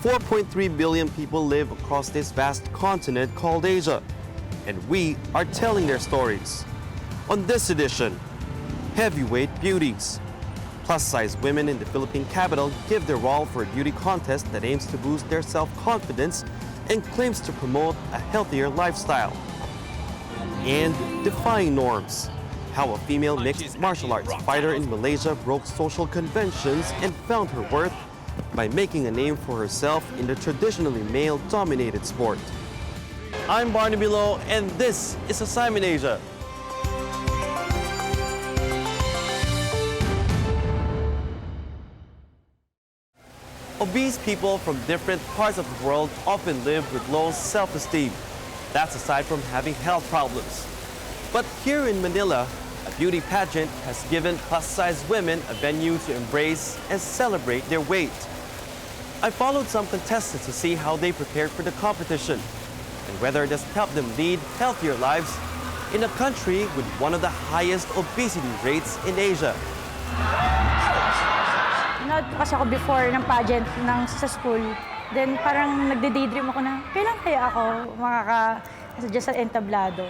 4.3 billion people live across this vast continent called Asia, and we are telling their stories. On this edition, heavyweight beauties. Plus-size women in the Philippine capital give their all for a beauty contest that aims to boost their self-confidence and claims to promote a healthier lifestyle. And defying norms. How a female mixed martial arts fighter in Malaysia broke social conventions and found her worth by making a name for herself in the traditionally male-dominated sport. I'm Barnaby Lo, and this is Assignment Asia. Obese people from different parts of the world often live with low self-esteem. That's aside from having health problems. But here in Manila, a beauty pageant has given plus-size women a venue to embrace and celebrate their weight. I followed some contestants to see how they prepared for the competition and whether it has helped them lead healthier lives in a country with one of the highest obesity rates in Asia. Nanood po kasi ako before ng pageant sa school. Then parang nagde-daydream ako na, kailan kaya ako makaka-sadya sa entablado?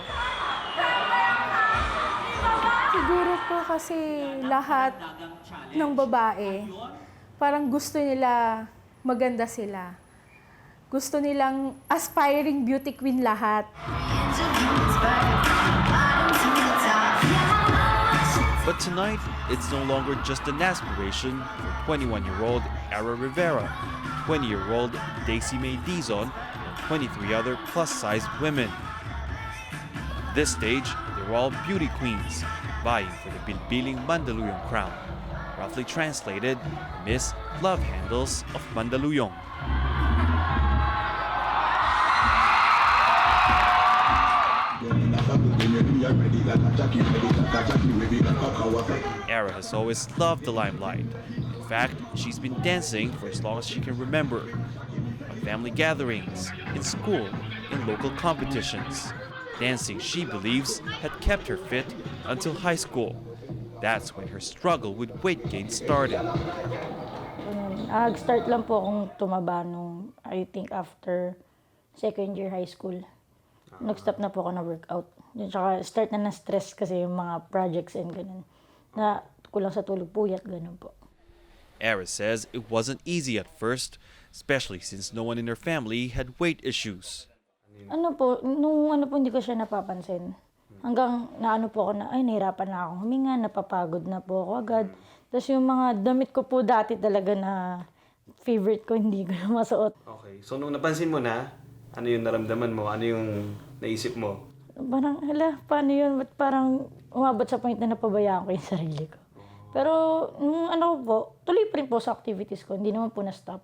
Siguro po kasi lahat ng babae, parang gusto nila maganda sila. Gusto nilang aspiring beauty queen lahat. But tonight, it's no longer just an aspiration for 21-year-old Ara Rivera, 20-year-old Daisy May Dizon, and 23 other plus-sized women. At this stage, they're all beauty queens, vying for the Bilbiling Mandaluyong crown, roughly translated, Miss Love Handles of Mandaluyong. Ara has always loved the limelight. In fact, she's been dancing for as long as she can remember. On family gatherings, in school, in local competitions. Dancing, she believes, had kept her fit until high school. That's when her struggle with weight gain started. Nag-start lang po akong tumaba nung, I think, after second year high school. Nag-stop na po ako na workout. Tsaka start na stress kasi yung mga projects and ganun. Na kulang sa tulog, puyat, ganun po. Ara says it wasn't easy at first, especially since no one in her family had weight issues. Nung hindi ko siya napapansin. Hanggang naano po ako na, nahirapan na akong huminga, napapagod na po ako agad. Tapos yung mga damit ko po dati talaga na favorite ko, hindi ko na masuot. Okay, so nung napansin mo na, ano yung naramdaman mo? Ano yung naisip mo? Parang, paano yun? Ba't parang umabot sa point na napabayaan ko yung sarili ko. Pero, tuloy pa rin po sa activities ko. Hindi naman po na-stop.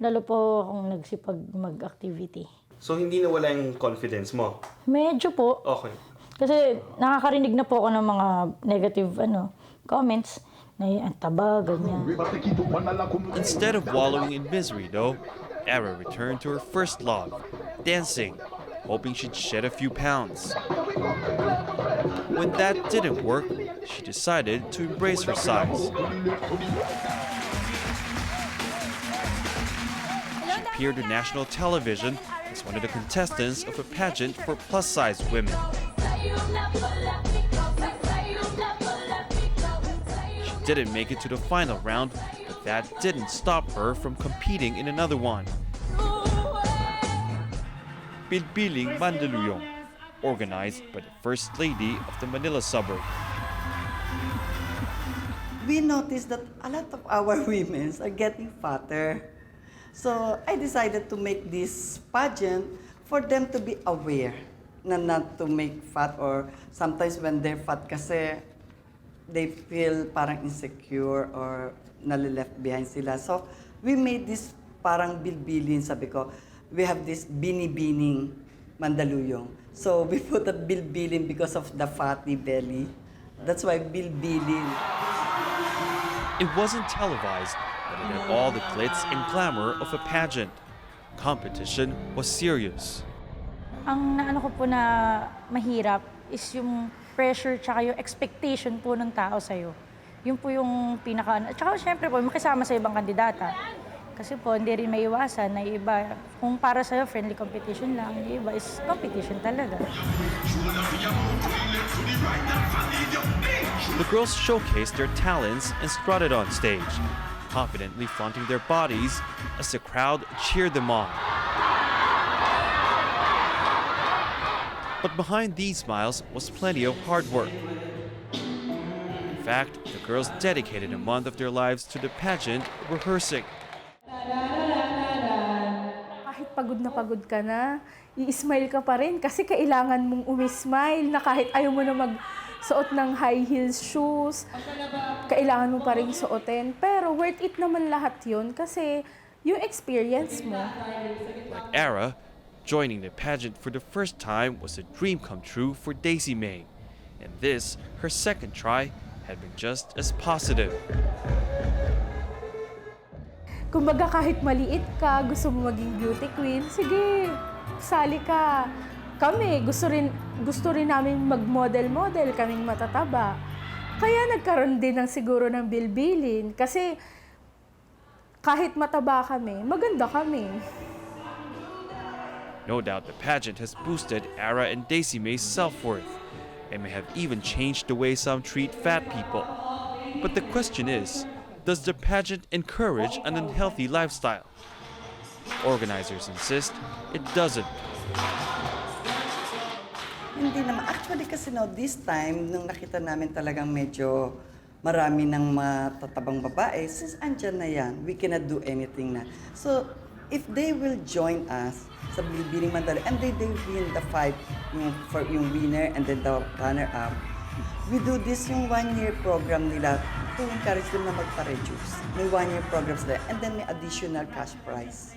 Lalo po akong nagsipag mag-activity. So, hindi nawala yung confidence mo? Medyo po. Okay. Kasi nakakarinig na po ako ng mga negative comments. Na ang taba, ganyan. Instead of wallowing in misery, though, Ara returned to her first love, dancing, hoping she'd shed a few pounds. When that didn't work, she decided to embrace her size. She appeared on national television as one of the contestants of a pageant for plus-size women. She didn't make it to the final round, but that didn't stop her from competing in another one. Bilbiling Mandaluyong, organized by the First Lady of the Manila suburb. We noticed that a lot of our women are getting fatter. So I decided to make this pageant for them to be aware na not to make fat, or sometimes when they're fat kasi they feel parang insecure or nalileft behind sila. So we made this parang bilbilin, sabi ko. We have this bini-bining Mandaluyong. So we put a bilbilin because of the fatty belly. That's why bilbilin. It wasn't televised, but it had all the glitz and glamour of a pageant. Competition was serious. Ang naano ko po na mahirap is yung pressure tsaka yung expectation po ng tao sa'yo. Yun po yung pinaka... Tsaka syempre po, makisama sa ibang kandidata. Kasi po, hindi rin maiwasan na iba. Kung para sa'yo, friendly competition lang, yung iba is competition talaga. The girls showcased their talents and strutted on stage, confidently flaunting their bodies as the crowd cheered them on. But behind these smiles was plenty of hard work. In fact, the girls dedicated a month of their lives to the pageant, rehearsing. Kahit pagod ka na, i-smile ka pa rin kasi kailangan mong umi-smile na kahit ayaw mo na magsuot ng high heels shoes, kailangan mo pa rin suotin. Pero worth it naman lahat yun kasi yung experience mo. Like Ara, joining the pageant for the first time was a dream come true for Daisy May. And this, her second try, had been just as positive. Kumbaga kahit maliit ka, gusto mo maging beauty queen, sige, sali ka. Kami, gusto rin namin mag-model-model, kaming matataba. Kaya nagkaroon din ng siguro ng bilbilin kasi kahit mataba kami, maganda kami. No doubt the pageant has boosted Ara and Daisy May's self-worth and may have even changed the way some treat fat people. But the question is, does the pageant encourage an unhealthy lifestyle? Organizers insist it doesn't. Hindi naman. Actually kasi this time, nung nakita namin talagang medyo marami ng matatabang babae, since andyan na yan, we cannot do anything na. So, if they will join us sa Bilibining Mandala, and they win the fight, yung winner and then the runner-up, we do this yung one-year program nila to encourage them na magpa-reduce. May one-year programs nila, and then may additional cash prize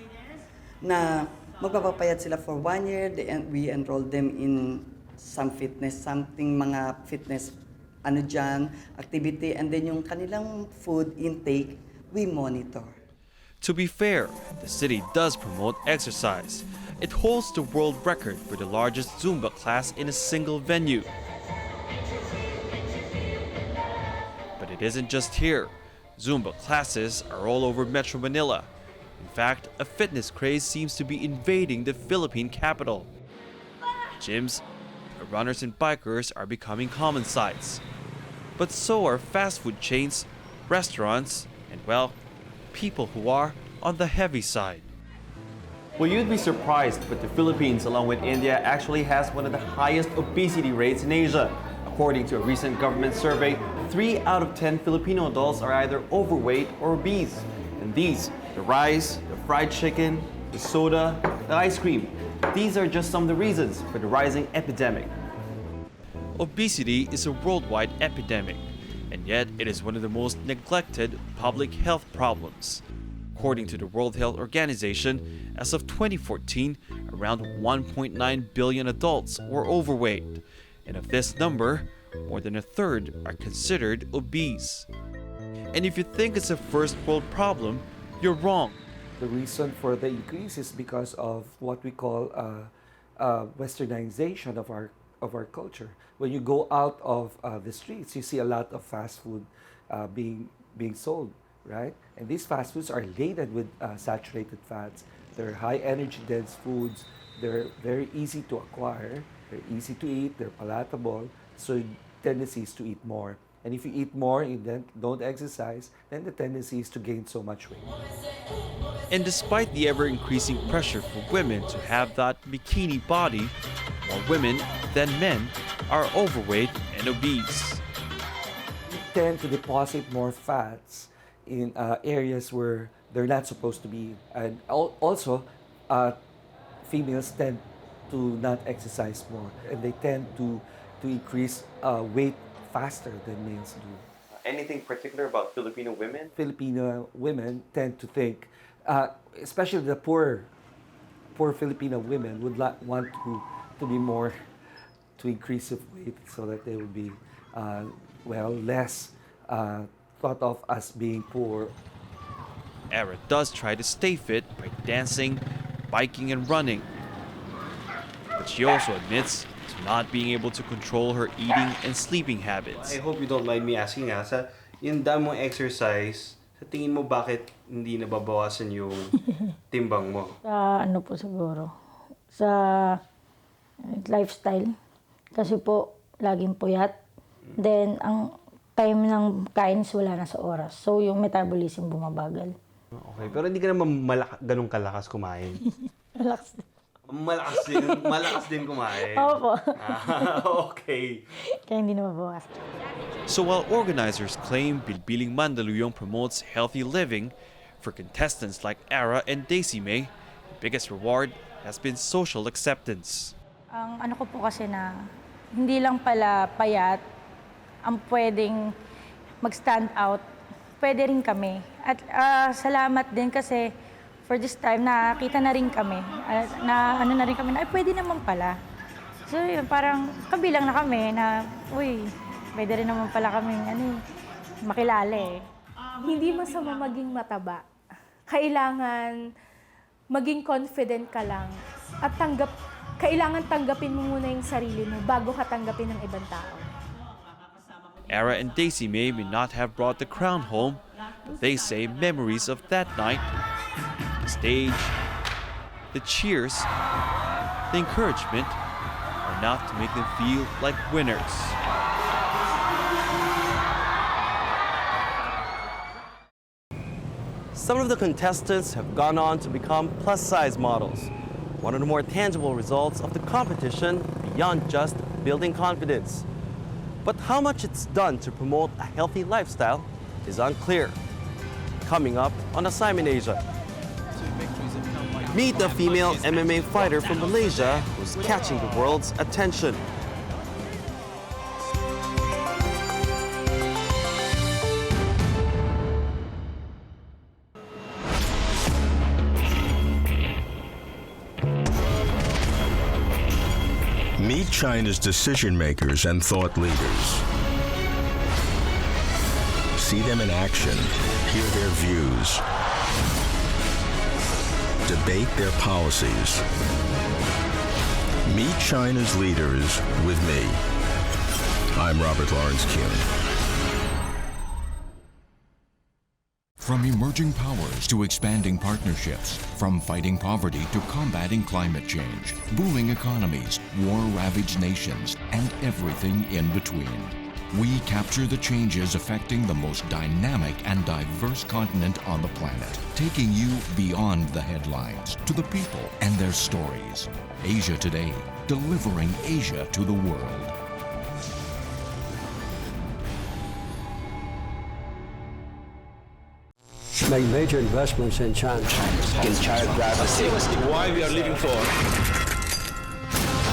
na magpapapayat sila for 1 year, we enroll them in some fitness, mga fitness, activity, and then yung kanilang food intake, we monitor. To be fair, the city does promote exercise. It holds the world record for the largest Zumba class in a single venue. But it isn't just here. Zumba classes are all over Metro Manila. In fact, a fitness craze seems to be invading the Philippine capital. Gyms, runners and bikers are becoming common sights. But so are fast food chains, restaurants, and well, people who are on the heavy side. Well, you'd be surprised, but the Philippines, along with India, actually has one of the highest obesity rates in Asia. According to a recent government survey, 3 out of 10 Filipino adults are either overweight or obese. And these, the rice, the fried chicken, the soda, the ice cream, these are just some of the reasons for the rising epidemic. Obesity is a worldwide epidemic, and yet it is one of the most neglected public health problems. According to the World Health Organization, as of 2014, around 1.9 billion adults were overweight. And of this number, more than a third are considered obese. And if you think it's a first world problem, you're wrong. The reason for the increase is because of what we call westernization of our culture. When you go out of the streets, you see a lot of fast food being sold, right? And these fast foods are laden with saturated fats. They're high energy dense foods. They're very easy to acquire. They're easy to eat. They're palatable. So tendency is to eat more. And if you eat more and then don't exercise, then the tendency is to gain so much weight. And despite the ever-increasing pressure for women to have that bikini body, more women than men are overweight and obese. We tend to deposit more fats in areas where they're not supposed to be. And also, females tend to not exercise more. And they tend to increase weight faster than males do. Anything particular about Filipino women? Filipino women tend to think, especially the poor Filipino women would want to be more, to increase of weight so that they will be, less thought of as being poor. Ara does try to stay fit by dancing, biking, and running. But she also admits to not being able to control her eating and sleeping habits. I hope you don't mind me asking sa yung damo exercise Sa tingin mo bakit hindi nababawasan yung timbang mo? Sa ano po siguro, sa lifestyle. Kasi po, laging puyat. Then, ang time ng kain is wala na sa oras. So, yung metabolism bumabagal. Okay, pero hindi ka naman ganun kalakas kumain. Relax. Malakas din kumain. Opo. Okay. Kaya hindi na mabawas. So while organizers claim Bilbiling Mandaluyong promotes healthy living, for contestants like Ara and Daisy May, the biggest reward has been social acceptance. Ang ano ko po kasi na hindi lang pala payat ang pwedeng mag-stand out, pwede rin kami. At salamat din kasi for this time nakita na rin kami. Na ano na rin kami na pwede naman pala. So yun, parang kabilang na kami na uy, pwede rin naman pala kami makilala eh. Hindi masama maging mataba. Kailangan maging confident ka lang at kailangan tanggapin mo muna yung sarili mo bago ka tanggapin ng ibang tao. Ara and Daisy May not have brought the crown home, but they say memories of that night, the stage, the cheers, the encouragement, are enough to make them feel like winners. Some of the contestants have gone on to become plus-size models, one of the more tangible results of the competition beyond just building confidence. But how much it's done to promote a healthy lifestyle is unclear. Coming up on Assignment Asia. Meet a female MMA fighter from Malaysia who's catching the world's attention. Meet China's decision makers and thought leaders. See them in action, hear their views, debate their policies. Meet China's leaders with me. I'm Robert Lawrence Kuhn. From emerging powers to expanding partnerships, from fighting poverty to combating climate change, booming economies, war-ravaged nations, and everything in between. We capture the changes affecting the most dynamic and diverse continent on the planet, taking you beyond the headlines to the people and their stories. Asia Today, delivering Asia to the world. Make major investments in China. Why we are leaving for?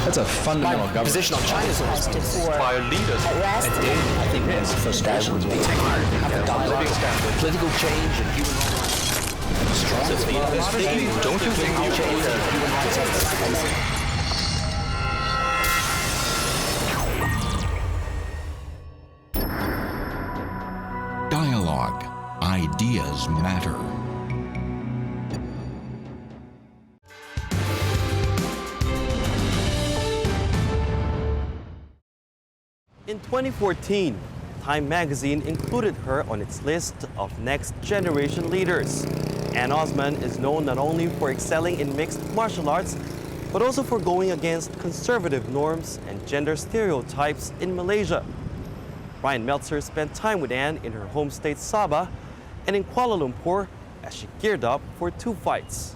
That's a fundamental government position on China's arrested for by leaders. Arrest. I think that's frustration. Have a dialogue, political change and human rights. Don't you think you change human rights? Dialogue. Ideas matter. In 2014, Time magazine included her on its list of next generation leaders. Ann Osman is known not only for excelling in mixed martial arts, but also for going against conservative norms and gender stereotypes in Malaysia. Rian Maelzer spent time with Ann in her home state Sabah and in Kuala Lumpur as she geared up for 2 fights.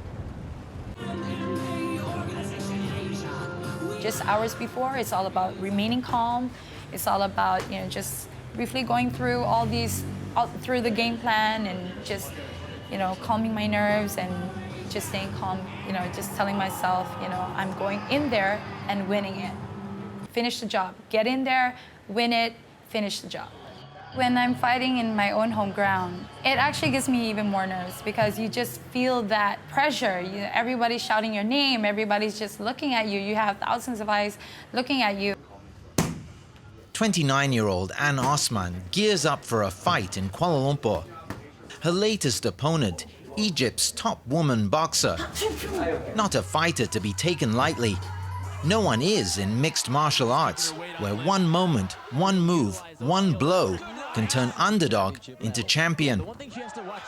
Just hours before, it's all about remaining calm. It's all about, just briefly going through all through the game plan and just, calming my nerves and just staying calm, just telling myself, I'm going in there and winning it. Finish the job. Get in there, win it, finish the job. When I'm fighting in my own home ground, it actually gives me even more nerves because you just feel that pressure. Everybody's shouting your name, everybody's just looking at you. You have thousands of eyes looking at you. 29-year-old Ann Osman gears up for a fight in Kuala Lumpur. Her latest opponent, Egypt's top woman boxer. Not a fighter to be taken lightly. No one is in mixed martial arts, where one moment, one move, one blow can turn underdog into champion.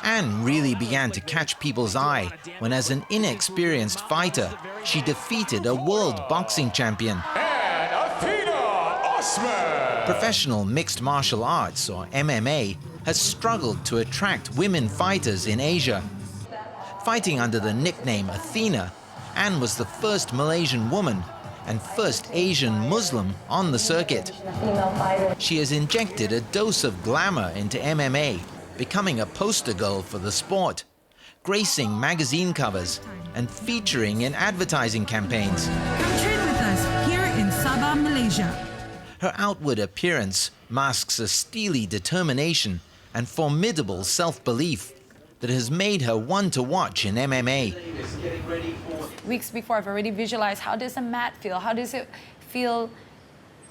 Ann really began to catch people's eye when, as an inexperienced fighter, she defeated a world boxing champion. Athena Osman! Professional mixed martial arts, or MMA, has struggled to attract women fighters in Asia. Fighting under the nickname Athena, Ann was the first Malaysian woman and first Asian Muslim on the circuit. She has injected a dose of glamour into MMA, becoming a poster girl for the sport, gracing magazine covers and featuring in advertising campaigns. Come train with us here in Sabah, Malaysia. Her outward appearance masks a steely determination and formidable self-belief that has made her one to watch in MMA. Weeks before, I've already visualized, how does a mat feel? How does it feel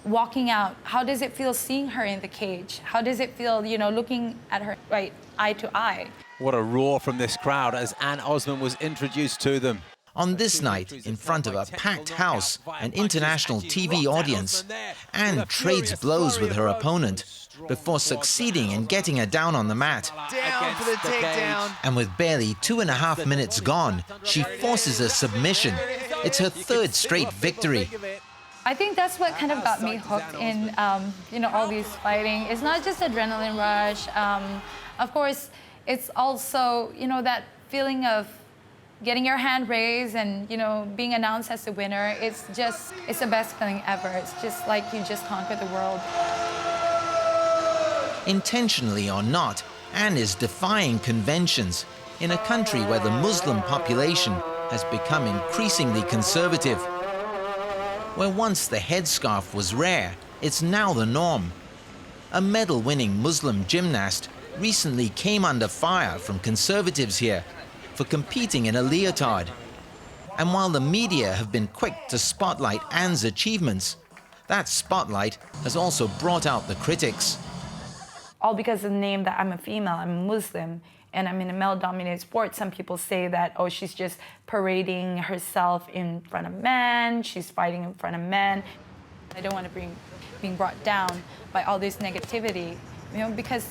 walking out? How does it feel seeing her in the cage? How does it feel, you know, looking at her right eye to eye? What a roar from this crowd as Ann Osman was introduced to them. On this night, in front of a packed house and international TV audience, Ann trades blows with her opponent before succeeding in getting her down on the mat. Down for the takedown. And with barely 2.5 minutes gone, she forces a submission. It's her third straight victory. I think that's what kind of got me hooked in, you know, all these fighting. It's not just adrenaline rush. Of course, it's also, you know, that feeling of getting your hand raised and, you know, being announced as the winner. It's the best feeling ever. It's just like you just conquered the world. Intentionally or not, Ann is defying conventions in a country where the Muslim population has become increasingly conservative. Where once the headscarf was rare, it's now the norm. A medal-winning Muslim gymnast recently came under fire from conservatives here for competing in a leotard. And while the media have been quick to spotlight Ann's achievements, that spotlight has also brought out the critics. All because of the name that I'm a female, I'm a Muslim, and I'm in a male-dominated sport. Some people say that, oh, she's just parading herself in front of men, she's fighting in front of men. I don't want to being brought down by all this negativity, you know, because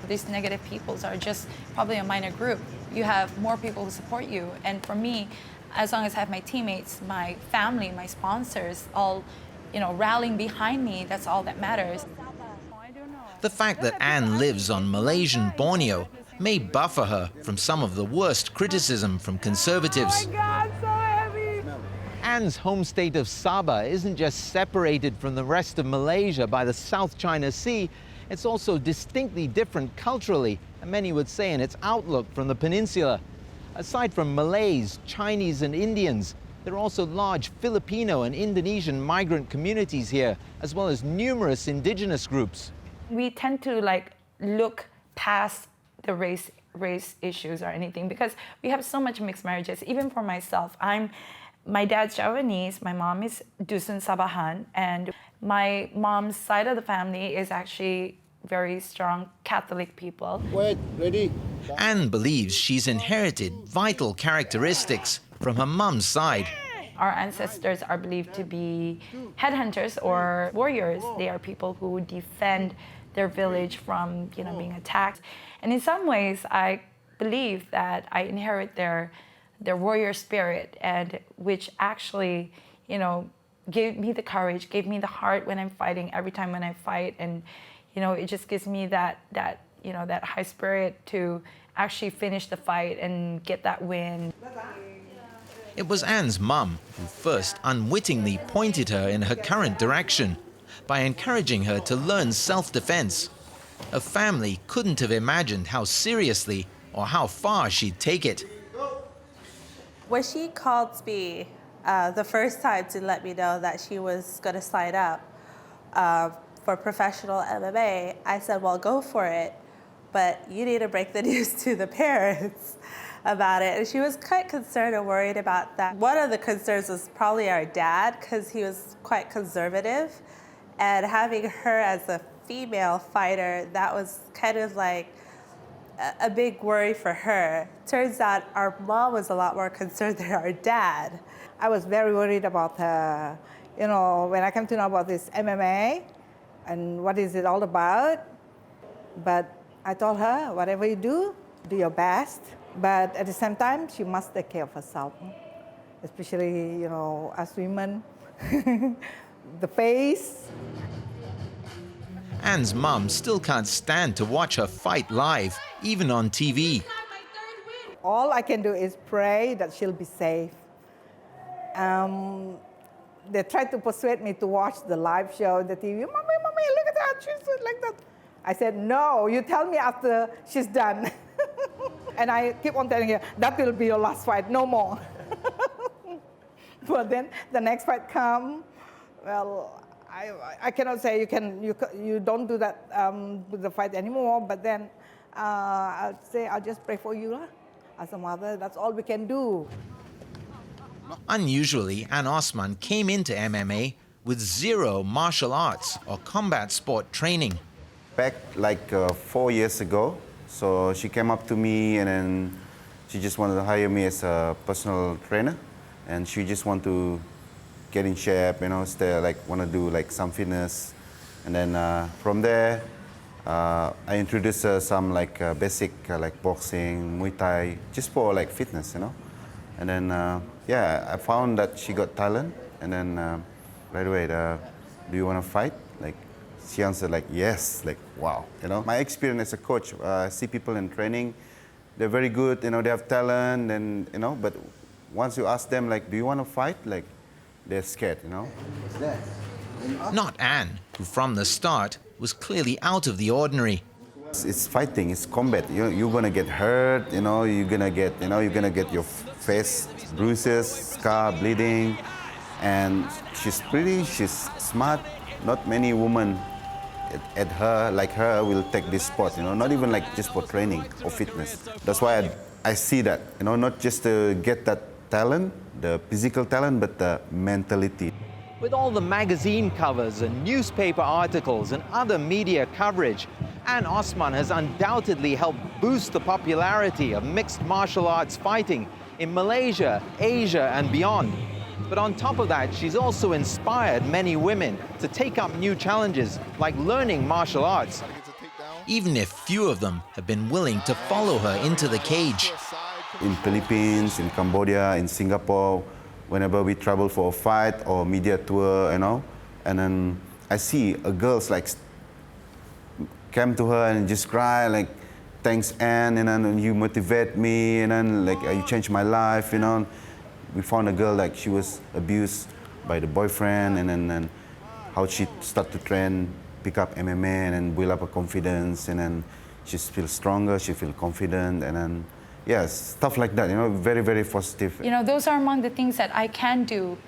these negative peoples are just probably a minor group. You have more people who support you, and for me, as long as I have my teammates, my family, my sponsors, all, you know, rallying behind me, that's all that matters. The fact that Ann lives on Malaysian Borneo may buffer her from some of the worst criticism from conservatives. Oh my God, so heavy! Ann's home state of Sabah isn't just separated from the rest of Malaysia by the South China Sea, it's also distinctly different culturally, and many would say in its outlook from the peninsula. Aside from Malays, Chinese and Indians, there are also large Filipino and Indonesian migrant communities here, as well as numerous indigenous groups. We tend to look past the race issues or anything because we have so much mixed marriages. Even for myself, my dad's Javanese, my mom is Dusun Sabahan, and my mom's side of the family is actually very strong Catholic people. Wait, ready? Ann believes she's inherited vital characteristics from her mum's side. Our ancestors are believed to be headhunters or warriors. They are people who defend their village from, you know, being attacked. And in some ways, I believe that I inherit their warrior spirit, and which actually, you know, gave me the courage, gave me the heart when I'm fighting, every time when I fight, and, you know, it just gives me that high spirit to actually finish the fight and get that win. It was Ann's mum who first unwittingly pointed her in her current direction by encouraging her to learn self-defense. Her family couldn't have imagined how seriously or how far she'd take it. When she called me the first time to let me know that she was going to sign up for professional MMA, I said, well, go for it, but you need to break the news to the parents about it. And she was quite concerned and worried about that. One of the concerns was probably our dad, because he was quite conservative. And having her as a female fighter, that was kind of like a big worry for her. Turns out our mom was a lot more concerned than our dad. I was very worried about, you know, when I came to know about this MMA and what is it all about. But I told her, whatever you do your best. But at the same time, she must take care of herself, especially, you know, as women, the face. Ann's mum still can't stand to watch her fight live, even on TV. All I can do is pray that she'll be safe. They tried to persuade me to watch the live show on the TV. Mommy, look at that, she's like that. I said, no, you tell me after she's done. And I keep on telling her, that will be your last fight, no more. But then the next fight come, well, I cannot say you don't do that with the fight anymore, but then I'll say I'll just pray for you as a mother. That's all we can do. Unusually, Ann Osman came into MMA with zero martial arts or combat sport training. Back like 4 years ago, so she came up to me and then she just wanted to hire me as a personal trainer, and she just want to get in shape, you know, stay, like want to do like some fitness, and then from there I introduced her some like basic like boxing, Muay Thai, just for like fitness, you know, and then yeah, I found that she got talent, and then right away, do you want to fight? Like she answered like yes, like wow, you know. My experience as a coach, I see people in training, they're very good, you know, they have talent, and you know, but once you ask them like, do you want to fight? Like they're scared, you know. Not Ann, who from the start was clearly out of the ordinary. It's fighting, it's combat. You're gonna get hurt, you know. You're gonna get your face bruises, scar, bleeding, and she's smart. Not many women like her will take this sport, you know. Not even like just for training or fitness. That's why I see that, you know, not just to get that talent, the physical talent, but the mentality. With all the magazine covers and newspaper articles and other media coverage, Ann Osman has undoubtedly helped boost the popularity of mixed martial arts fighting in Malaysia, Asia, and beyond. But on top of that, she's also inspired many women to take up new challenges, like learning martial arts. Even if few of them have been willing to follow her into the cage. In Philippines, in Cambodia, in Singapore, whenever we travel for a fight or media tour, you know, and then I see a girls like come to her and just cry like, thanks Ann, and then you motivate me, and then like you changed my life, you know. We found a girl like she was abused by the boyfriend, and then how she started to train, pick up MMA, and then build up her confidence, and then she feels stronger, she feels confident, and then yeah, stuff like that, you know, very, very positive. You know, those are among the things that I can do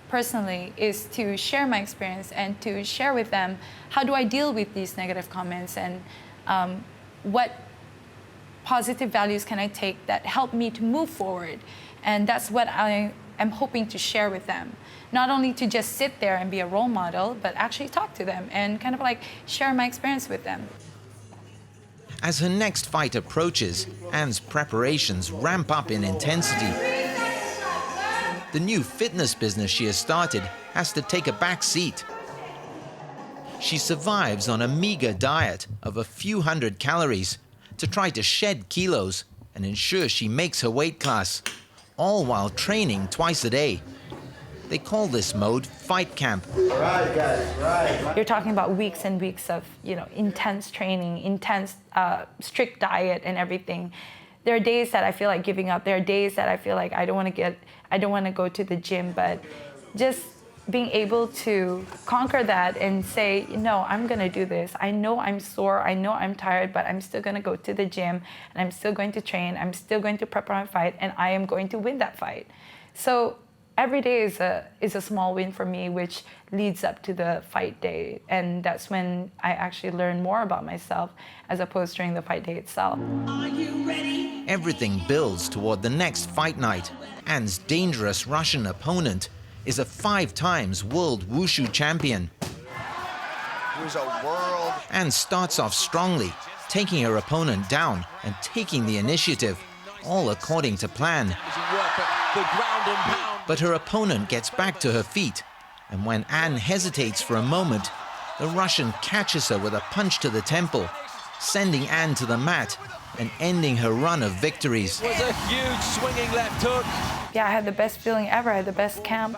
personally, is to share my experience and to share with them how do I deal with these negative comments, and what positive values can I take that help me to move forward. And that's what I am hoping to share with them. Not only to just sit there and be a role model, but actually talk to them and kind of like share my experience with them. As her next fight approaches, Ann's preparations ramp up in intensity. The new fitness business she has started has to take a back seat. She survives on a meager diet of a few hundred calories to try to shed kilos and ensure she makes her weight class, all while training twice a day. They call this mode fight camp. Right, guys, right. You're talking about weeks and weeks of, you know, intense training, intense, strict diet and everything. There are days that I feel like giving up. There are days that I feel like I don't want to go to the gym, but just being able to conquer that and say, no, I'm going to do this. I know I'm sore, I know I'm tired, but I'm still going to go to the gym, and I'm still going to train, I'm still going to prepare my fight, and I am going to win that fight. So every day is a small win for me, which leads up to the fight day. And that's when I actually learn more about myself as opposed to during the fight day itself. Are you ready? Everything builds toward the next fight night. Ann's dangerous Russian opponent is a 5 times world wushu champion. Who's a world. Ann starts off strongly, taking her opponent down and taking the initiative, all according to plan. But her opponent gets back to her feet, and when Ann hesitates for a moment, the Russian catches her with a punch to the temple, sending Ann to the mat and ending her run of victories. Was a huge swinging left hook. Yeah, I had the best feeling ever. I had the best camp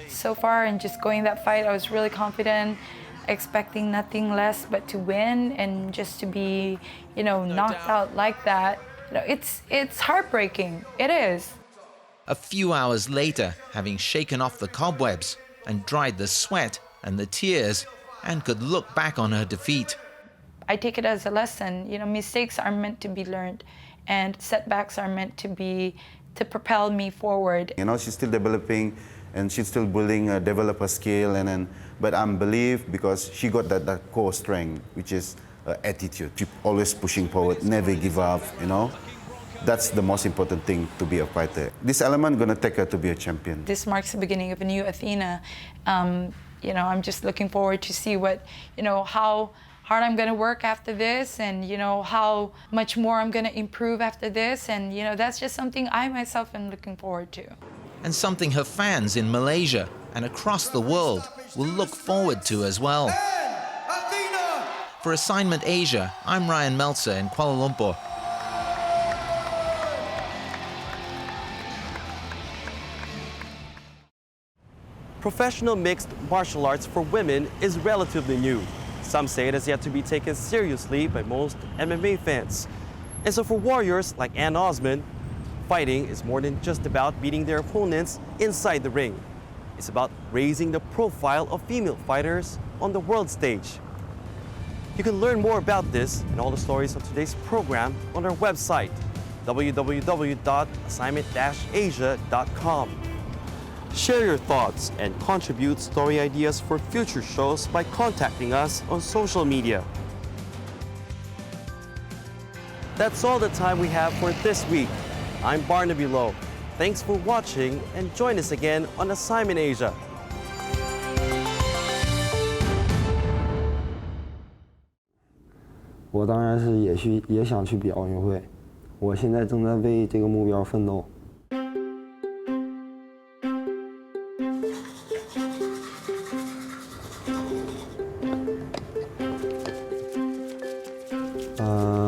so far, and just going that fight, I was really confident, expecting nothing less but to win, and just to be, knocked out like that. It's heartbreaking. It is. A few hours later, having shaken off the cobwebs and dried the sweat and the tears, Ann could look back on her defeat. I take it as a lesson. Mistakes are meant to be learned, and setbacks are meant to propel me forward. She's still developing, and she's still building, develop her skill, but I believe because she got that core strength, which is attitude. She always pushing forward, never give up. That's the most important thing to be a fighter. This element gonna take her to be a champion. This marks the beginning of a new Athena. I'm just looking forward to see how hard I'm gonna work after this, and how much more I'm gonna improve after this, and that's just something I myself am looking forward to. And something her fans in Malaysia and across the world will look forward to as well. For Assignment Asia, I'm Rian Maelzer in Kuala Lumpur. Professional mixed martial arts for women is relatively new. Some say it has yet to be taken seriously by most MMA fans. And so for warriors like Ann Osman, fighting is more than just about beating their opponents inside the ring. It's about raising the profile of female fighters on the world stage. You can learn more about this and all the stories of today's program on our website, www.assignment-asia.com. Share your thoughts and contribute story ideas for future shows by contacting us on social media. That's all the time we have for this week. I'm Barnaby Lo. Thanks for watching, and join us again on Assignment Asia. 我当然是也想去比奥运会，我现在正在为这个目标奋斗。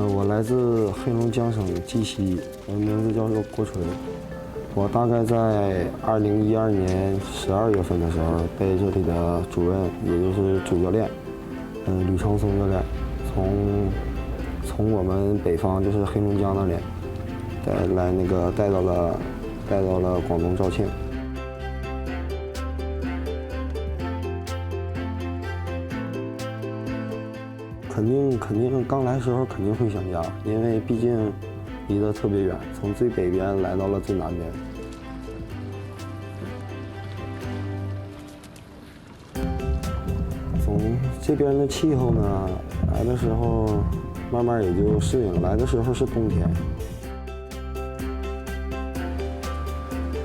我来自黑龙江省鸡西，我的名字叫做郭纯。我大概在2012年12月份的时候被这里的主任，也就是主教练，吕成松教练，从我们北方就是黑龙江那里带到了广东肇庆。肯定刚来的时候肯定会想家，因为毕竟离得特别远，从最北边来到了最南边。从这边的气候呢，来的时候慢慢也就适应，来的时候是冬天，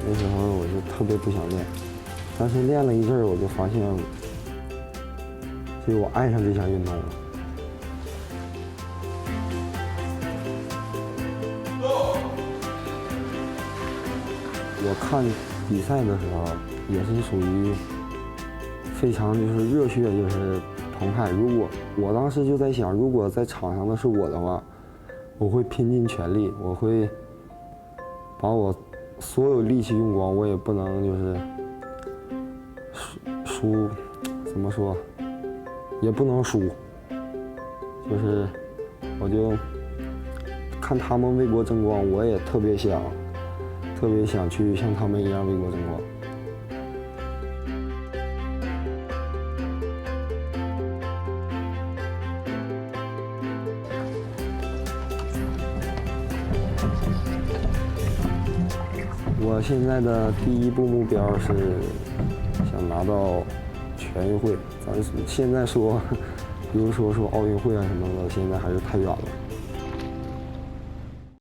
那时候我就特别不想练，但是练了一阵儿，我就发现，所以我爱上这项运动了。我看比赛的时候也是属于非常就是热血，就是澎湃。如果我当时就在想，如果在场上的是我的话，我会拼尽全力，我会把我所有力气用光，我也不能就是输，怎么说，也不能输。就是我就看他们为国争光，我也特别想去像他们一样为国争光。我现在的第一步目标是想拿到全运会。咱现在说，比如说奥运会啊什么的，现在还是太远了。